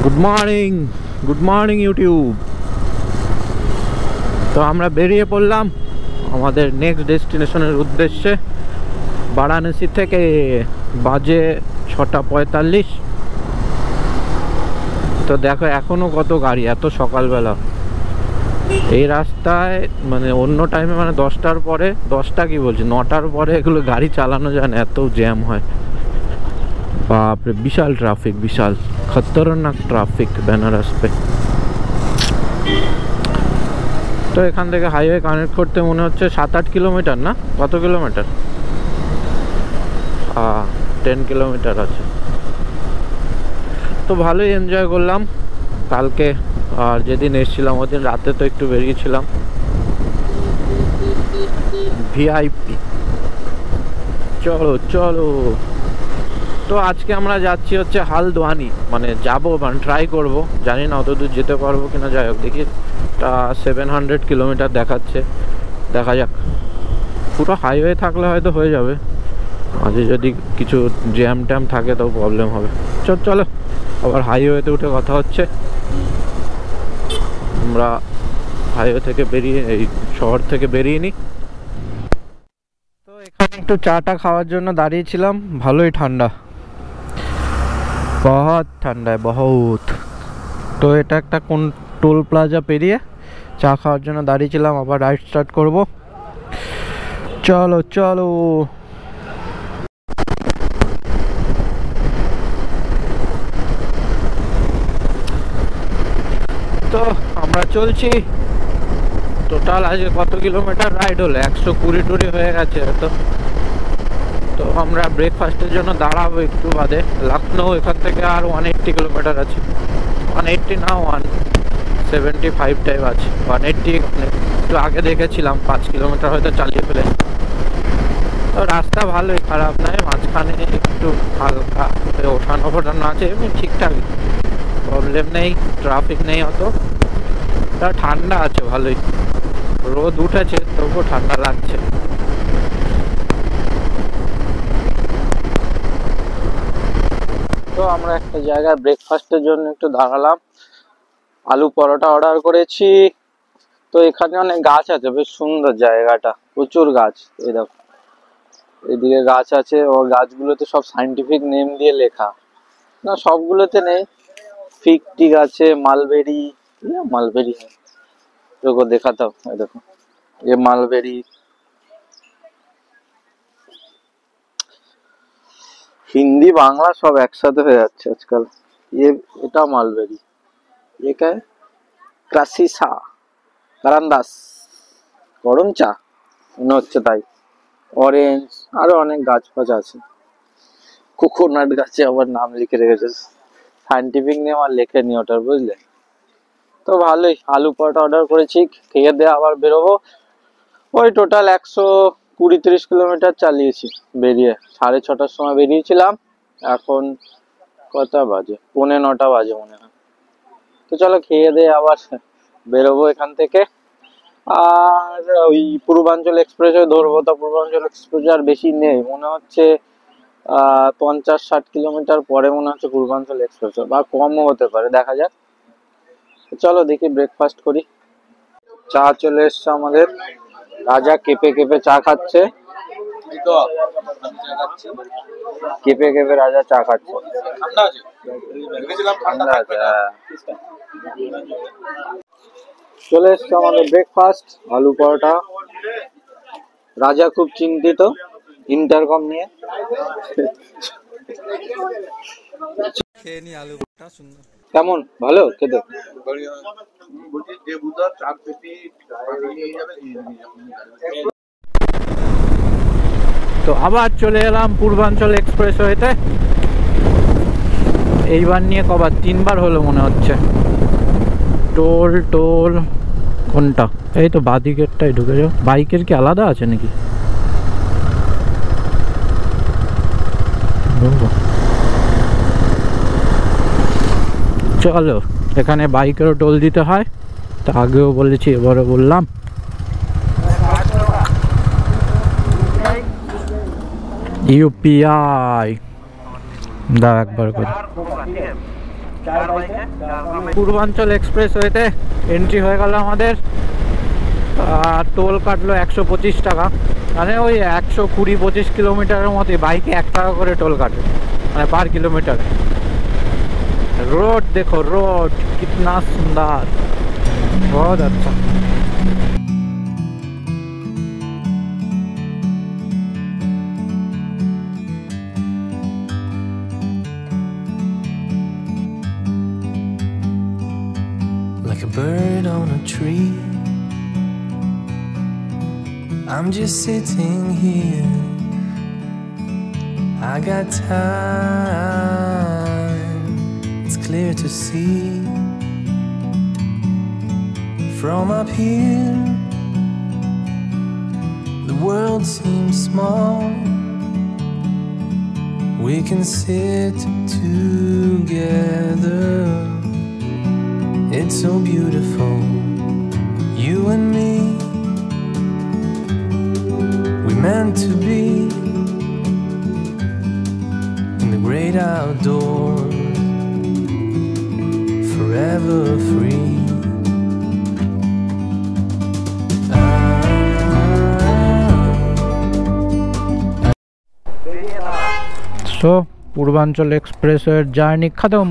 Good morning YouTube. তো আমরা বেরিয়ে পড়লাম আমাদের নেক্সট ডেস্টিনেশনের উদ্দেশ্যে। বারাণসী থেকে বাজে 6:45। তো দেখো এখনও কত গাড়ি, এত সকালবেলা এই রাস্তায়। মানে অন্য টাইমে মানে 10টার পরে, 10টা কি বলছি 9টার পরে এগুলো গাড়ি চালানো যায় না, এত জ্যাম হয়। বাপরে বিশাল ট্রাফিক, বিশাল খতরনাক ট্রাফিক বেনারস পে। তো এখান থেকে হাইওয়ে কানেক্ট করতে মনে হচ্ছে 7-8 কিলোমিটার, না কত কিলোমিটার? 10 কিলোমিটার আছে। তো ভালোই এনজয় করলাম কালকে। আর যেদিন এসেছিলাম ওদিন রাতে তো একটু বেরিয়েছিলাম ভিআইপি। চলো চলো। তো আজকে আমরা যাচ্ছি হচ্ছে হালদোয়ানি, মানে যাবো, মানে ট্রাই করব, জানি না অত দূর যেতে পারবো কিনা। যাই হোক দেখি, 700 কিলোমিটার দেখাচ্ছে, দেখা যাক। পুরো হাইওয়ে থাকলে হয়তো হয়ে যাবে, মাঝে যদি কিছু জ্যাম ট্যাম থাকে তো প্রবলেম হবে। চলো আবার হাইওয়েতে উঠে কথা হচ্ছে। আমরা হাইওয়ে থেকে বেরিয়ে, এই শহর থেকে বেরিয়ে নিই। তো এখানে একটু চাটা খাওয়ার জন্য দাঁড়িয়েছিলাম। ভালোই ঠান্ডা, বহুত ঠান্ডা, বহুত। তো এটা একটা কোন টোল প্লাজা পেরিয়ে চা খাওয়ার জন্য দাঁড়িয়েছিলাম। আবার রাইড স্টার্ট করব। চলো চলো। তো আমরা চলছি। টোটাল আজকে কত কিলোমিটার রাইড হলো? 120 হয়ে গেছে। তো আমরা ব্রেকফাস্টের জন্য দাঁড়াবো একটু বাদে। লখনৌ এখান থেকে আর 180 কিলোমিটার আছে। 180 না, 175 টাইপ আছে। 180 একটু আগে দেখেছিলাম, 5 কিলোমিটার হয়তো চালিয়ে ফেলে। তো রাস্তা ভালোই, খারাপ নয়। মাঝখানে একটু হালকা ওঠানো ফোটানো আছে, এমনি ঠিকঠাক, প্রবলেম নেই, ট্রাফিক নেই অত। তা ঠান্ডা আছে ভালোই, রোদ উঠেছে তবুও ঠান্ডা লাগছে। তো আমরা একটা জায়গায় ব্রেকফাস্টের জন্য একটু দাঁড়ালাম। আলু পরোটা অর্ডার করেছি। তো এখানে অনেক গাছ আছে, বেশ সুন্দর জায়গাটা, প্রচুর গাছ। এই দেখো এদিকে গাছ আছে, ও গাছগুলোতে সব সাইন্টিফিক নেম দিয়ে লেখা, না সবগুলোতে নেই। ফিগ টিক আছে, মালবেরি, মালবেরি দেখো, দেখাতে হবে। দেখো এ মালবেরি, হিন্দি বাংলা সব একসাথে হয়ে যাচ্ছে আজকাল। এটা মালবেরি, ये क्या है? ক্রাসিসা, কারান্দাস, গরম চা মনে হচ্ছে তাই। অরেঞ্জ, আরো অনেক গাছ ফাছ আছে। কোকোনাট গাছে আবার নাম লিখে রেখেছে, সাইন্টিফিক নেম আর লেখেনি ওটার, বুঝলে। তো ভালোই, আলু পরোটা অর্ডার করেছি, খেয়ে দিয়ে আবার বেরোবো। ওই টোটাল 120-30 কিলোমিটার চালিয়েছি বেরিয়ে। 6:30টার সময় বেরিয়েছিলাম, এখন কটা বাজে? 9:45 বাজে মনে হয়। তো চলো খেয়ে দিয়ে আবার বেরোবো এখান থেকে। আর ওই পূর্বাঞ্চল এক্সপ্রেসে ধরবো। তো পূর্বাঞ্চল এক্সপ্রেস আর বেশি নেই মনে হচ্ছে, 50-60 কিলোমিটার পরে মনে হচ্ছে পূর্বাঞ্চল এক্সপ্রেস, বা কমও হতে পারে, দেখা যাক। চলো দেখি ব্রেকফাস্ট করি। চা চলে এসছে আমাদের, রাজা কেঁপে কেঁপে চা খাচ্ছে। কেঁপে কেঁপে রাজা চা খাচ্ছে। ঠান্ডা আছে, হ্যাঁ। চলে এসছে আমাদের ব্রেকফাস্ট, আলু পরোটা। রাজা খুব চিন্তিত ইন্টারকম নিয়ে। কেমন? ভালো খেতে? তো আবার চলে এলাম পূর্বাঞ্চল এক্সপ্রেসওয়েতে। এইবার নিয়ে কবার 3বার হলো মনে হচ্ছে। টোল কোনটা? এই তো বাদিকেরটাই ঢুকে যাও। বাইকের কি আলাদা আছে নাকি? চলো, এখানে বাইকেরও টোল দিতে হয়, তা আগেও বলেছি এবারও বললাম। ইউপিআই দাও একবার করে। পূর্বাঞ্চল এক্সপ্রেসওয়েতে এন্ট্রি হয়ে গেল আমাদের। টোল কাটলো 125 টাকা, মানে ওই 120-25 কিলোমিটারের মতো বাইকে 1 টাকা করে টোল কাটে, মানে পার কিলোমিটার। रोड देखो, रोड कितना सुंदर, बहुत अच्छा। Like a bird on a tree, I'm just sitting here. I got time, it's clear to see. From up here, the world seems small. We can sit together. It's so beautiful, you and me. We meant to be in the great outdoors, forever free. So Purvanchal एक्सप्रेसওয়ের journey খতম।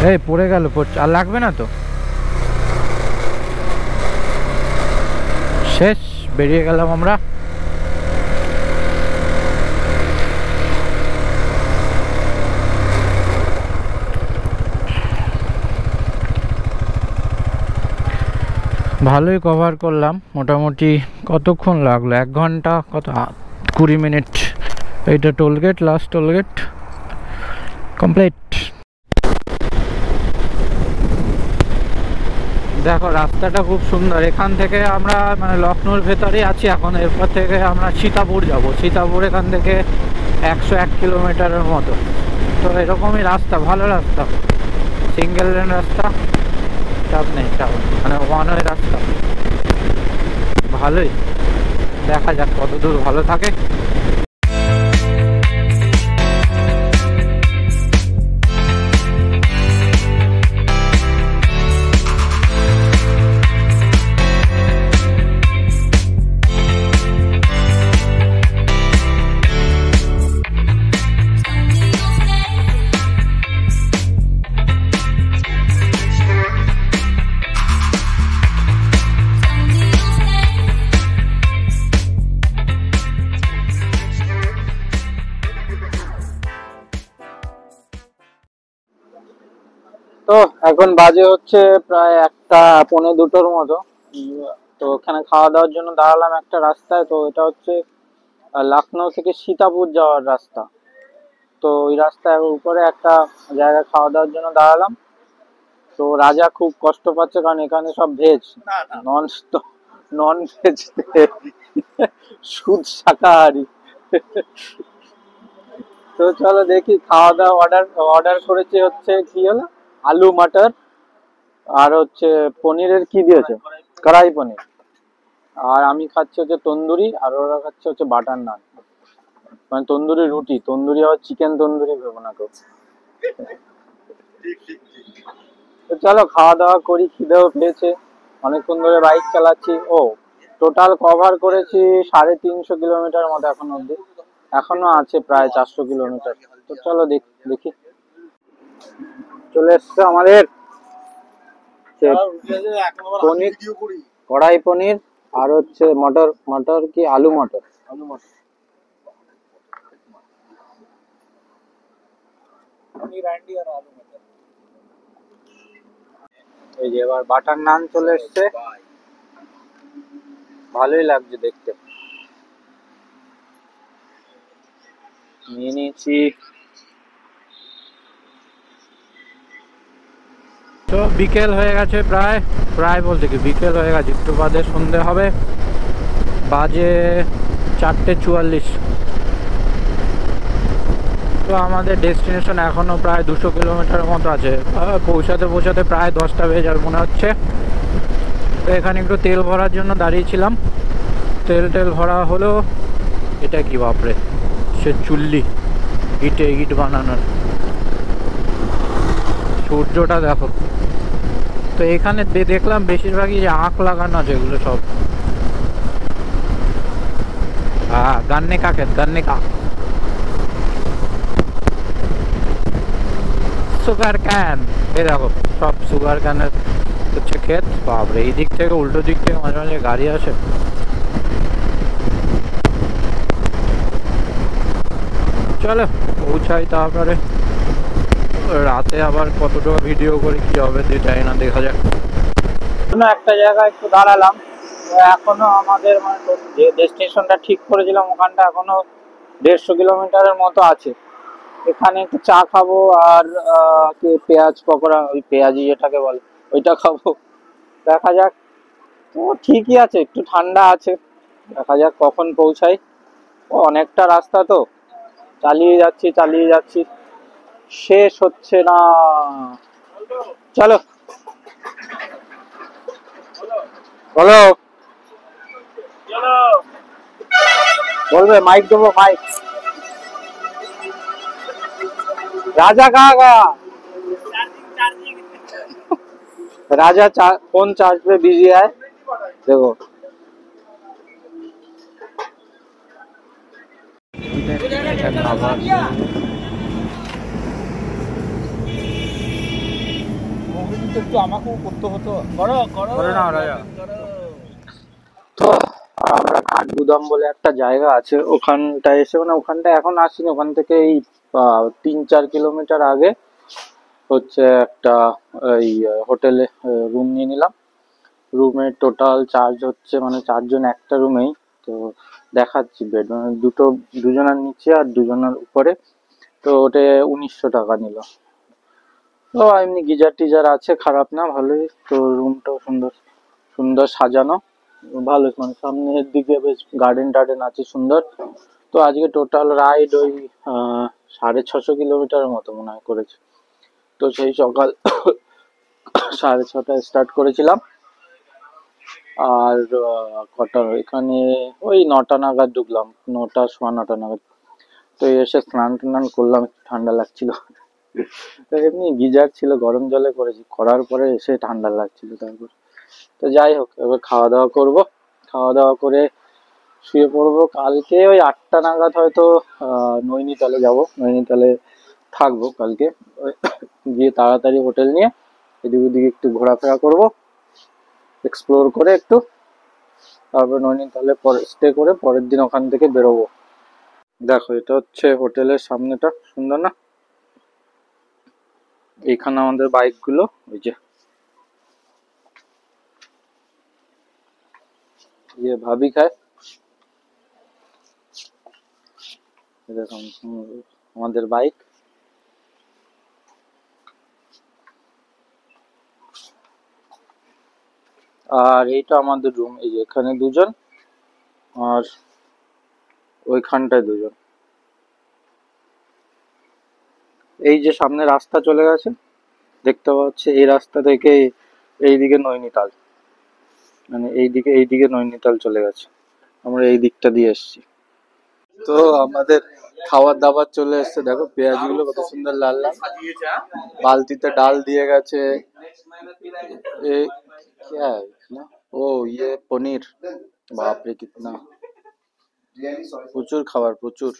এই পড়ে গেল, আর লাগবে না তো, শেষ, বেরিয়ে গেলাম আমরা। ভালোই কভার করলাম মোটামুটি। কতক্ষণ লাগলো? 1 ঘন্টা, কত 20 মিনিট। এইটা টোলগেট, লাস্ট টোলগেট কমপ্লিট। দেখো রাস্তাটা খুব সুন্দর। এখান থেকে আমরা মানে লখনৌর ভেতরেই আছি এখন। এরপর থেকে আমরা সীতাপুর যাব। সীতাপুর এখান থেকে 101 কিলোমিটারের মতো। তো এরকমই রাস্তা, ভালো রাস্তা, সিঙ্গেল লেন রাস্তা, চাপ নেই, চাপ মানে ওয়ান ওয়ে রাস্তা, ভালোই। দেখা যাক কত দূর ভালো থাকে। তো এখন বাজে হচ্ছে প্রায় 1:15 মতো। তো ওখানে খাওয়া দাওয়ার জন্য দাঁড়ালাম একটা রাস্তায়। তো এটা হচ্ছে লখনৌ থেকে সীতাপুর যাওয়ার রাস্তা। তো ওই রাস্তায় উপরে একটা জায়গায় খাওয়া দাওয়ার জন্য দাঁড়ালাম। তো রাজা খুব কষ্ট পাচ্ছে, কারণ এখানে সব ভেজ, নন ভেজ, শুধ শাকাহারি। তো চলো দেখি, খাওয়া দাওয়া অর্ডার করেছি হচ্ছে কি হলো, আলু মটর, আর হচ্ছে পনিরের কি দিয়েছে, কড়াই পনির। আর আমি খাচ্ছি হচ্ছে তন্দুরি, আর ওরা খাচ্ছে হচ্ছে বাটার নান, মানে তন্দুরি রুটি। তন্দুরি আবার চিকেন তন্দুরি ভেবো না কেউ। তো চলো খাওয়া দাওয়া করি, খিদেও পেয়েছে, অনেকক্ষণ ধরে বাইক চালাচ্ছি। ও টোটাল কভার করেছি 350 কিলোমিটার মতো এখন অব্দি, এখনো আছে প্রায় 400 কিলোমিটার। তো চলো দেখি। চলে এসছে আমাদের পনির, কড়াই পনির, আর হচ্ছে মটর কি আলু মটর। এই যে এবার বাটার নান চলে এসছে, ভালোই লাগছে দেখতে। নিয়ে নিয়েছি। তো বিকেল হয়ে গেছে, প্রায় বলতে কি বিকেল হয়ে গেছে, একটু বাদে সন্ধে হবে। বাজে 4:44। তো আমাদের ডেস্টিনেশন এখনো প্রায় 200 কিলোমিটারের মতো আছে। পৌঁছাতে প্রায় 10টা বেজে যাবে মনে হচ্ছে। তো এখানে একটু তেল ভরার জন্য দাঁড়িয়েছিলাম, তেল ভরা হলো। এটা কি বাপরে, সে চুল্লি, ইটে ইট বানানোর। সূর্যটা দেখো। তো এখানে দেখলাম বেশিরভাগই যে আঁক লাগানো আছে এগুলো সব। হ্যাঁ, গান্নে কা ক্ষেত, গান্নে কা সুগার ক্যান। এই দেখো সব সুগার ক্যানের হচ্ছে ক্ষেত। বাপরে, এই দিক থেকে উল্টো দিক থেকে মাঝে মাঝে গাড়ি আসে। চলো পৌঁছাই, তারপরে রাতে আবার কতটা ভিডিও করে কি হবে জানি না, দেখা যাক। একটা জায়গায় একটু দাঁড়ালাম। এখনো আমাদের মানে যে ডেস্টিনেশনটা ঠিক করেছিলাম ওখানটা এখনো 150 কিলোমিটারের মতো আছে। এখানে একটু চা খাবো আর পেঁয়াজ পকোড়া, ওই পেঁয়াজি যেটাকে বলে ওইটা খাবো। দেখা যাক। তো ঠিকই আছে, একটু ঠান্ডা আছে। দেখা যাক কখন পৌঁছাই। অনেকটা রাস্তা তো, চালিয়ে যাচ্ছি চালিয়ে যাচ্ছি, শেষ হচ্ছে না। চলো বলো, বলবে माइक দেবো, माइक। राजा कहाँ गया? राजा फोन चार्ज पे बिजी है, देखो। একটু আমাকেও করতে হতো। করো করো না রাজা। তো আমরা কাঠগুদাম বলে একটা জায়গা আছে, ওখানটা এসে মানে ওখানটা এখন আসিনি, ওখান থেকে এই 3-4 কিলোমিটার আগে হচ্ছে একটা এই হোটেলে রুম নিয়ে নিলাম। রুমের টোটাল চার্জ হচ্ছে মানে 4 জন একটা রুমেই। তো দেখাচ্ছি বেড মানে দুজনের নিচে আর দুজনের উপরে। তো ওটা 1900 টাকা নিল। তো এমনি গিজার টিজার আছে, খারাপ না, ভালোই। তো রুমটাও সুন্দর সুন্দর সাজানো, ভালো মানে সামনের দিকে বেশ গার্ডেন টার্ডেন আছে সুন্দর। তো আজকে টোটাল রাইড ওই 650 কিলোমিটারের মতো মনে হয় করেছে। তো সেই সকাল 6:30টায় স্টার্ট করেছিলাম। আর কটা এখানে ওই 9টা নাগাদ ঢুকলাম, 9টা সোয়া 9টা নাগাদ। তো এসে স্নান টান করলাম, একটু ঠান্ডা লাগছিল। তো এমনি গিজার ছিল, গরম জলে করেছি, করার পরে এসে ঠান্ডা লাগছিল তারপর। তো যাই হোক, এবার খাওয়া দাওয়া করব, খাওয়া দাওয়া করে শুয়ে পড়বো। কালকে ওই 8টা নাগাদ হয়তো নৈনিতালে যাব, নৈনিতালে থাকবো কালকে। গিয়ে তাড়াতাড়ি হোটেল নিয়ে এদিক ওদিক একটু ঘোরাফেরা করব, এক্সপ্লোর করে একটু, তারপর নৈনিতালে পরে স্টে করে পরের দিন ওখান থেকে বেরোবো। দেখো এটা হচ্ছে হোটেলের সামনেটা, সুন্দর না? এইখানে আমাদের বাইক গুলো, ওই যে ভাবি খায়, এরকম আমাদের বাইক। আর এইটা আমাদের রুম, এই যে এখানে দুজন আর ওইখানটায় দুজন। এই যে সামনে রাস্তা চলে গেছে দেখতে পাচ্ছি, এই রাস্তা থেকে এইদিকে নৈনিতাল, মানে এইদিকে নৈনিতাল চলে গেছে। আমরা এই দিকটা দিয়ে এসেছি। তো আমাদের খাবার দাবার চলে এসছে, দেখো পেঁয়াজ গুলো কত সুন্দর লাল লাল, বালতিতে ডাল দিয়ে গেছে। ए क्या है ना? ओ ये पनीर, बाप रे कितना, প্রচুর খাবার প্রচুর।